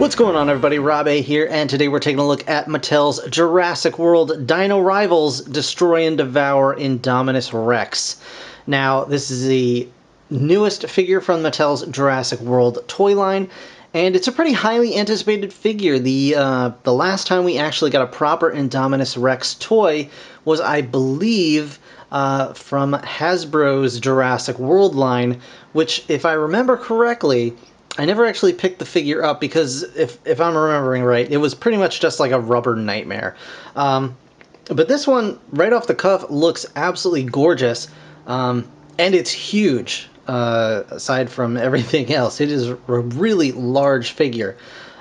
What's going on, everybody? Rob A here, and today we're taking a look at Mattel's Jurassic World Dino Rivals Destroy and Devour Indominus Rex. Now, this is the newest figure from Mattel's Jurassic World toy line, and it's a pretty highly anticipated figure. The last time we actually got a proper Indominus Rex toy was, I believe, from Hasbro's Jurassic World line, which, if I remember correctly, I never actually picked the figure up because, if I'm remembering right, it was pretty much just like a rubber nightmare. But this one, right off the cuff, looks absolutely gorgeous, and it's huge, aside from everything else. It is a really large figure.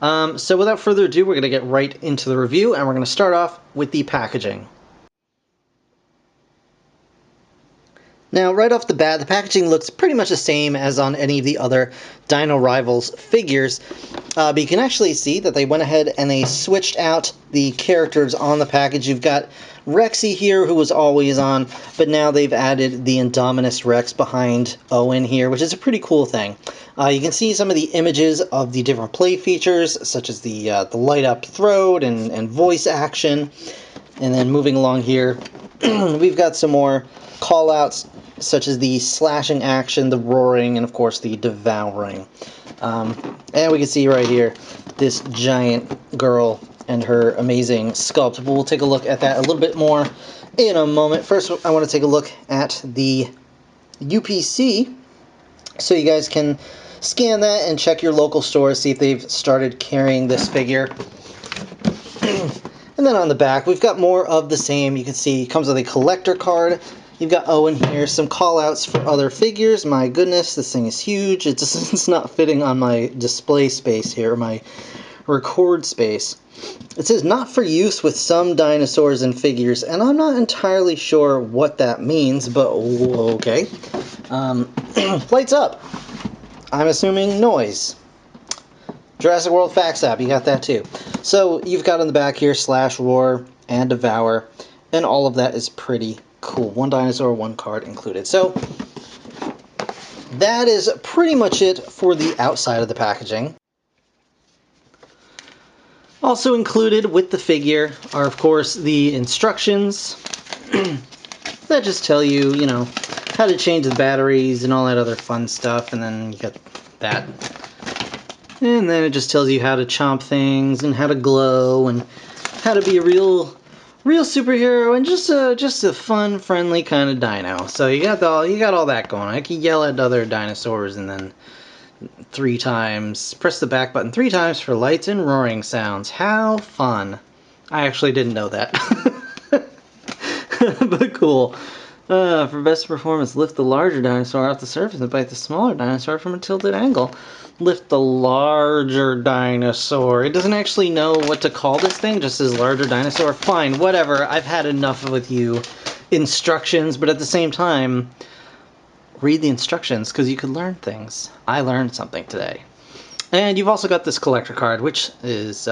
So without further ado, we're going to get right into the review, and we're going to start off with the packaging. Now, right off the bat, the packaging looks pretty much the same as on any of the other Dino Rivals figures, but you can actually see that they went ahead and they switched out the characters on the package. You've got Rexy here, who was always on, but now they've added the Indominus Rex behind Owen here, which is a pretty cool thing. You can see some of the images of the different play features, such as the light-up throat and voice action. And then moving along here, we've got some more call-outs, such as the slashing action, the roaring, and of course the devouring. And we can see right here this giant girl and her amazing sculpt. But we'll take a look at that a little bit more in a moment. First, I want to take a look at the UPC, so you guys can scan that and check your local store, see if they've started carrying this figure. And then on the back, we've got more of the same. You can see it comes with a collector card. You've got Owen here, some call-outs for other figures. My goodness, this thing is huge. It's not fitting on my display space here, my record space. It says not for use with some dinosaurs and figures, and I'm not entirely sure what that means, but okay. Lights up. I'm assuming noise. Jurassic World Facts app, you got that too. So you've got on the back here slash, roar, and devour, and all of that is pretty cool. One dinosaur, one card included. So that is pretty much it for the outside of the packaging. Also included with the figure are, of course, the instructions that just tell you, how to change the batteries and all that other fun stuff, and then you got that. And then it just tells you how to chomp things and how to glow and how to be a real superhero and just a fun, friendly kind of dino. So you got all that going on. I can yell at other dinosaurs and then 3 times press the back button 3 times for lights and roaring sounds. How fun! I actually didn't know that, but cool. For best performance, lift the larger dinosaur off the surface and bite the smaller dinosaur from a tilted angle. Lift the larger dinosaur. It doesn't actually know what to call this thing, just says larger dinosaur. Fine, whatever. I've had enough with you instructions, but at the same time, read the instructions because you could learn things. I learned something today. And you've also got this collector card, which is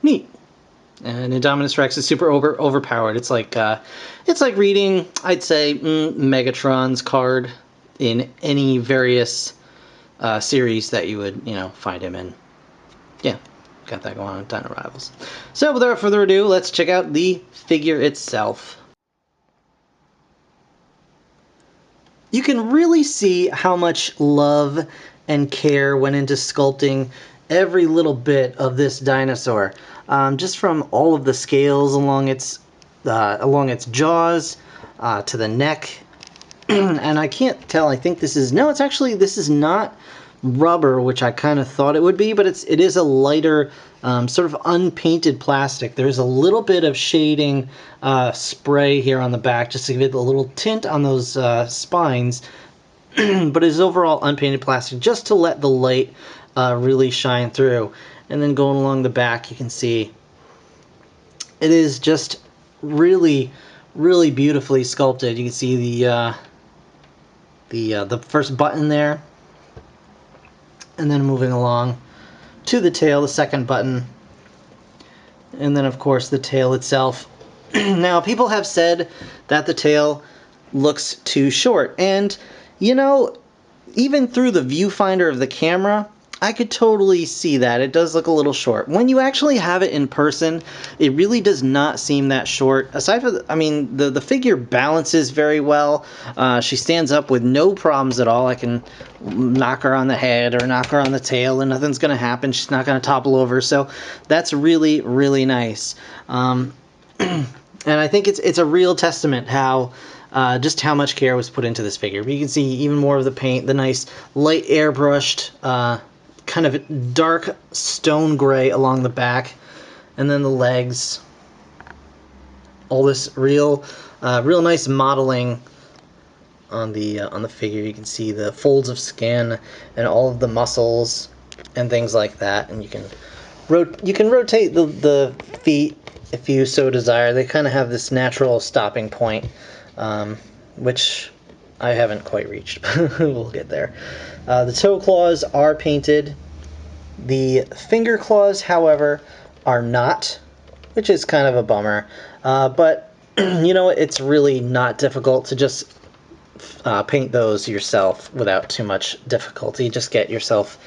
neat. And Indominus Rex is super overpowered. It's like reading, I'd say, Megatron's card in any various series that you would, find him in. Yeah, got that going on with Dino Rivals. So without further ado, let's check out the figure itself. You can really see how much love and care went into sculpting every little bit of this dinosaur. Just from all of the scales along its jaws to the neck. And I can't tell, I think this is not rubber, which I kind of thought it would be, but it is a lighter, sort of unpainted plastic. There's a little bit of shading spray here on the back, just to give it a little tint on those spines, but it is overall unpainted plastic, just to let the light really shine through. And then going along the back, you can see it is just really, really beautifully sculpted. You can see the first button there, and then moving along to the tail, the second button, and then of course the tail itself. Now, people have said that the tail looks too short, and even through the viewfinder of the camera, I could totally see that. It does look a little short. When you actually have it in person, it really does not seem that short. Aside from, I mean, the figure balances very well. She stands up with no problems at all. I can knock her on the head or knock her on the tail and nothing's going to happen. She's not going to topple over. So that's really, really nice. And I think it's a real testament how just how much care was put into this figure. But you can see even more of the paint, the nice light airbrushed kind of dark stone gray along the back, and then the legs. All this real nice modeling on the figure. You can see the folds of skin and all of the muscles and things like that. And you can rotate the feet if you so desire. They kind of have this natural stopping point, which I haven't quite reached. We'll get there. The toe claws are painted. The finger claws, however, are not, which is kind of a bummer. But, you know, it's really not difficult to just paint those yourself without too much difficulty. Just get yourself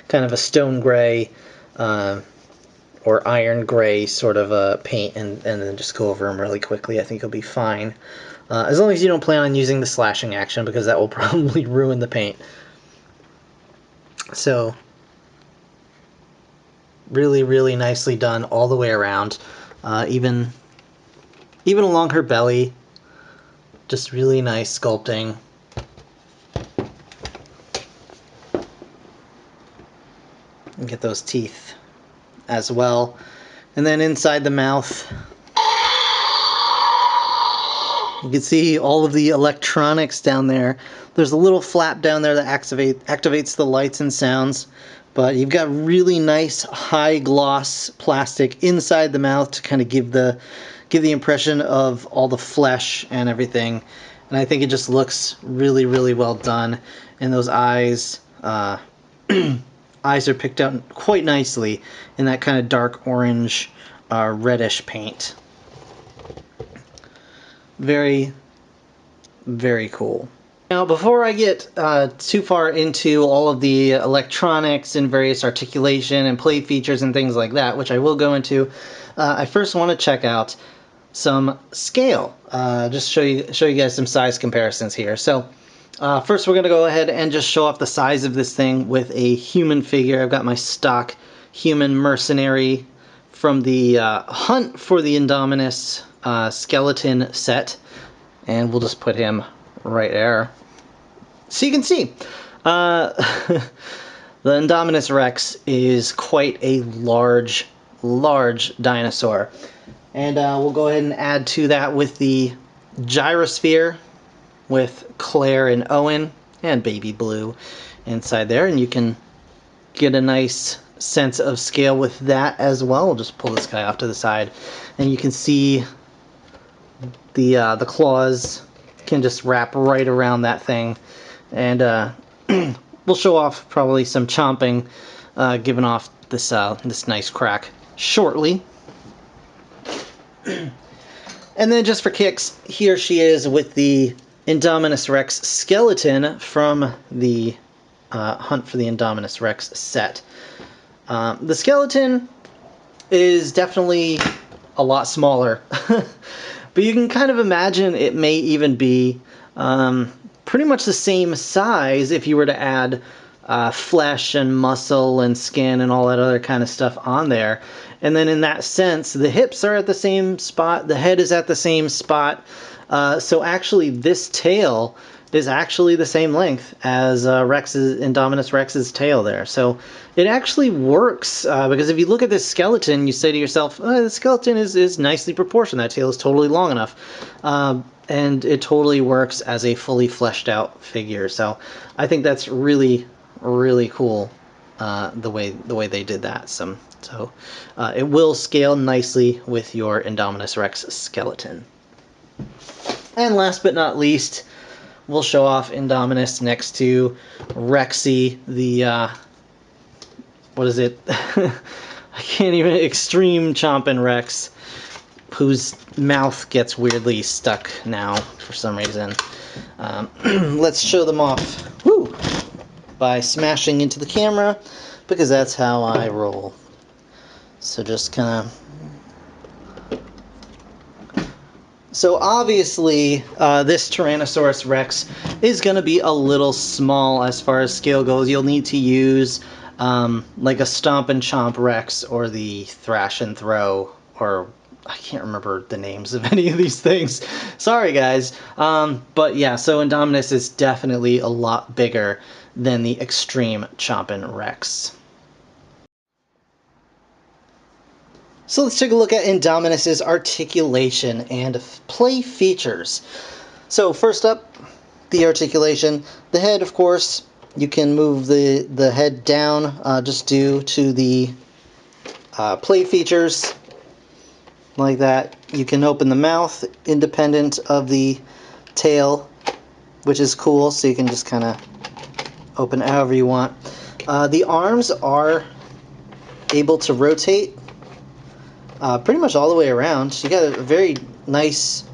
kind of a stone gray or iron gray sort of paint and then just go over them really quickly. I think you'll be fine. As long as you don't plan on using the slashing action, because that will probably ruin the paint. So, really, really nicely done all the way around. Even along her belly, just really nice sculpting. And get those teeth as well. And then inside the mouth, you can see all of the electronics down there. There's a little flap down there that activates the lights and sounds. But you've got really nice high gloss plastic inside the mouth to kind of give the impression of all the flesh and everything. And I think it just looks really, really well done. And those eyes, eyes are picked out quite nicely in that kind of dark orange, reddish paint. Very, very cool. Now, before I get too far into all of the electronics and various articulation and plate features and things like that, which I will go into, I first want to check out some scale. Just show you guys some size comparisons here. So, first we're going to go ahead and just show off the size of this thing with a human figure. I've got my stock human mercenary from the Hunt for the Indominus skeleton set, and we'll just put him right there so you can see. The Indominus Rex is quite a large dinosaur, and we'll go ahead and add to that with the gyrosphere with Claire and Owen and Baby Blue inside there, and you can get a nice sense of scale with that as well. We'll just pull this guy off to the side, and you can see the claws can just wrap right around that thing, and we'll show off probably some chomping, giving off this this nice crack shortly. And then just for kicks, here she is with the Indominus Rex skeleton from the Hunt for the Indominus Rex set. The skeleton is definitely a lot smaller. But you can kind of imagine it may even be pretty much the same size if you were to add flesh and muscle and skin and all that other kind of stuff on there. And then in that sense, the hips are at the same spot, the head is at the same spot. So actually this tail is actually the same length as Indominus Rex's tail there. So it actually works, because if you look at this skeleton, you say to yourself, oh, the skeleton is nicely proportioned. That tail is totally long enough. And it totally works as a fully fleshed out figure. So I think that's really, really cool, the way they did that. So it will scale nicely with your Indominus Rex skeleton. And last but not least, we'll show off Indominus next to Rexy, the, what is it? I can't even, Extreme Chomping Rex, whose mouth gets weirdly stuck now for some reason. Let's show them off by smashing into the camera. because that's how I roll. So just kind of... So obviously, this Tyrannosaurus Rex is going to be a little small as far as scale goes. You'll need to use like a Stomp and Chomp Rex or the Thrash and Throw, or I can't remember the names of any of these things. Sorry, guys. But yeah, so Indominus is definitely a lot bigger than the Extreme Chompin' Rex. So let's take a look at Indominus's articulation and play features. So first up, the articulation. The head, of course, you can move the head down just due to the play features like that. You can open the mouth independent of the tail, which is cool, so you can just kind of open it however you want. The arms are able to rotate pretty much all the way around. You got a very nice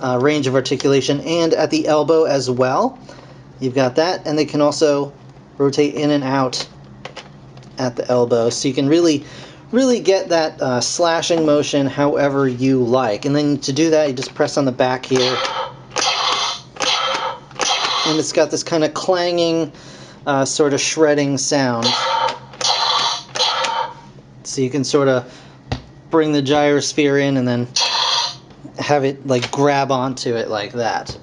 range of articulation, and at the elbow as well. You've got that, and they can also rotate in and out at the elbow, so you can really get that slashing motion however you like. And then to do that, you just press on the back here, and it's got this kind of clanging, sort of shredding sound. So you can sort of bring the gyrosphere in and then have it like grab onto it like that.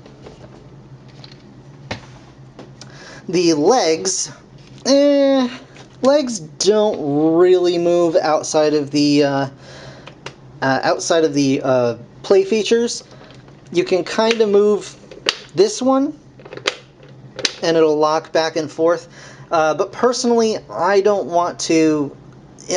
The legs, legs don't really move outside of the play features. You can kind of move this one, and it'll lock back and forth. But personally, I don't want to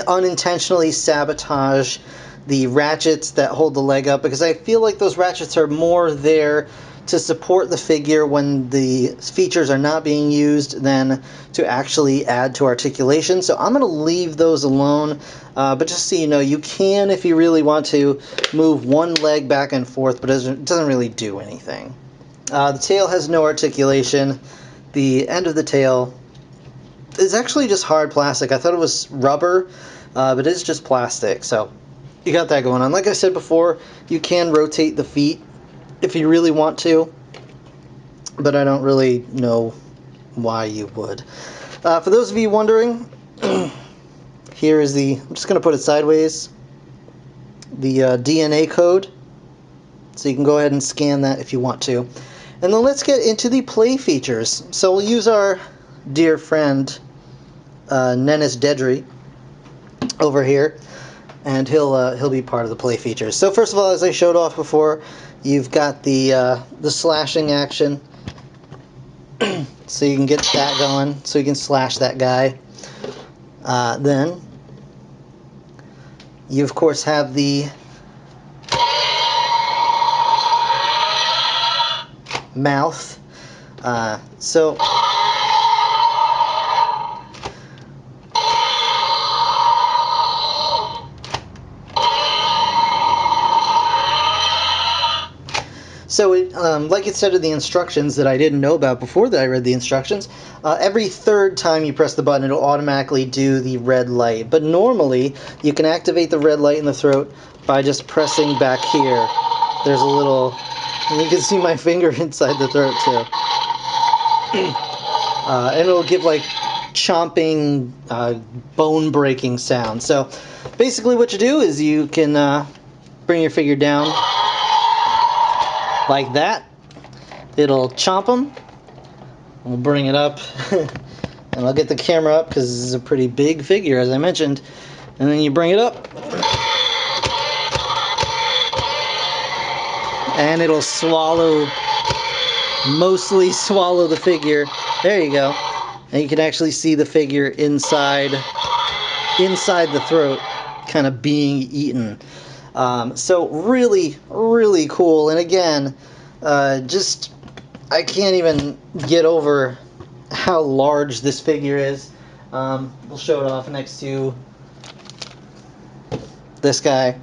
unintentionally sabotage the ratchets that hold the leg up, because I feel like those ratchets are more there to support the figure when the features are not being used than to actually add to articulation. So I'm going to leave those alone, but just so you know, you can, if you really want to, move one leg back and forth, but it doesn't really do anything. The tail has no articulation. The end of the tail is actually just hard plastic. I thought it was rubber, but it's just plastic, so you got that going on. Like I said before, you can rotate the feet if you really want to, but I don't really know why you would. For those of you wondering, here is the, I'm just going to put it sideways, the DNA code, so you can go ahead and scan that if you want to. And then let's get into the play features. So we'll use our dear friend Nennis Dedry over here, and he'll be part of the play features. So first of all, as I showed off before, you've got the slashing action, so you can get that going, so you can slash that guy. Then you of course have the mouth. So like it said in the instructions that I didn't know about before that I read the instructions, every third time you press the button, it'll automatically do the red light. But normally, you can activate the red light in the throat by just pressing back here. There's a little, and you can see my finger inside the throat too. And it'll give like chomping, bone-breaking sound. So basically what you do is you can bring your figure down like that. It'll chomp them. We'll bring it up, and I'll get the camera up because this is a pretty big figure, as I mentioned. And then you bring it up, and it'll swallow, mostly swallow the figure. There you go. And you can actually see the figure inside the throat, kind of being eaten. So really, really cool. And again, just, I can't even get over how large this figure is. We'll show it off next to this guy.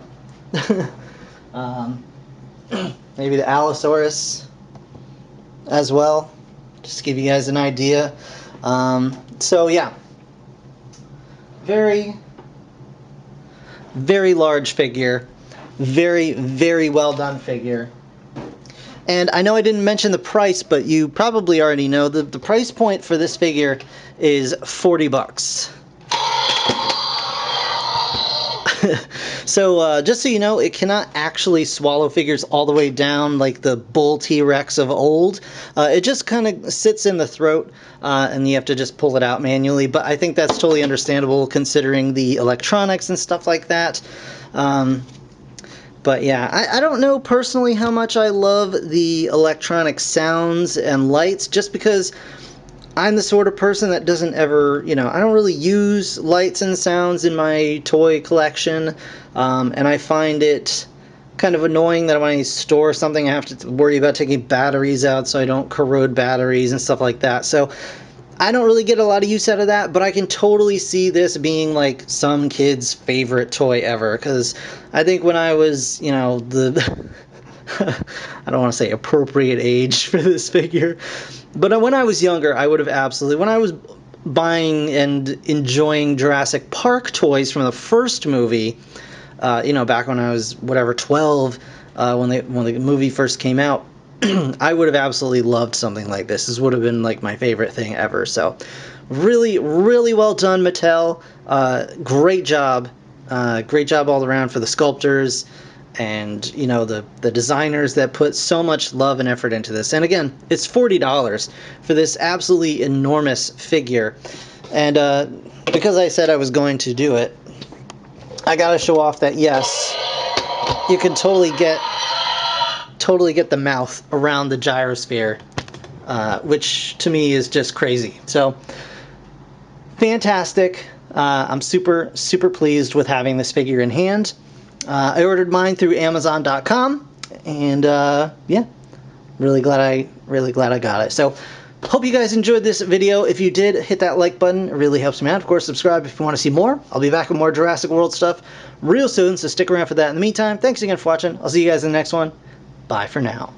Maybe the Allosaurus as well, just to give you guys an idea. So yeah, Very, very large figure. Very, very well done figure. And I know I didn't mention the price, but you probably already know the price point for this figure is $40. So just so you know, it cannot actually swallow figures all the way down like the bull T-Rex of old. It just kind of sits in the throat, and you have to just pull it out manually. But I think that's totally understandable considering the electronics and stuff like that. But yeah, I don't know personally how much I love the electronic sounds and lights, just because I'm the sort of person that doesn't ever, I don't really use lights and sounds in my toy collection, and I find it kind of annoying that when I store something I have to worry about taking batteries out so I don't corrode batteries and stuff like that. So I don't really get a lot of use out of that, but I can totally see this being like some kid's favorite toy ever, because I think when I was, the I don't want to say appropriate age for this figure, but when I was younger, I would have absolutely, when I was buying and enjoying Jurassic Park toys from the first movie, back when I was, 12, when the movie first came out, I would have absolutely loved something like this. This would have been like my favorite thing ever. So really, really well done, Mattel. Great job. Great job all around for the sculptors and, the designers that put so much love and effort into this. And again, it's $40 for this absolutely enormous figure. And because I said I was going to do it, I gotta show off that, yes, you can totally get the mouth around the gyrosphere, which to me is just crazy. So fantastic. I'm super, super pleased with having this figure in hand. I ordered mine through Amazon.com, and yeah, really glad I got it. So hope you guys enjoyed this video. If you did, hit that like button. It really helps me out. Of course, subscribe if you want to see more. I'll be back with more Jurassic World stuff real soon, so stick around for that. In the meantime, thanks again for watching. I'll see you guys in the next one. Bye for now.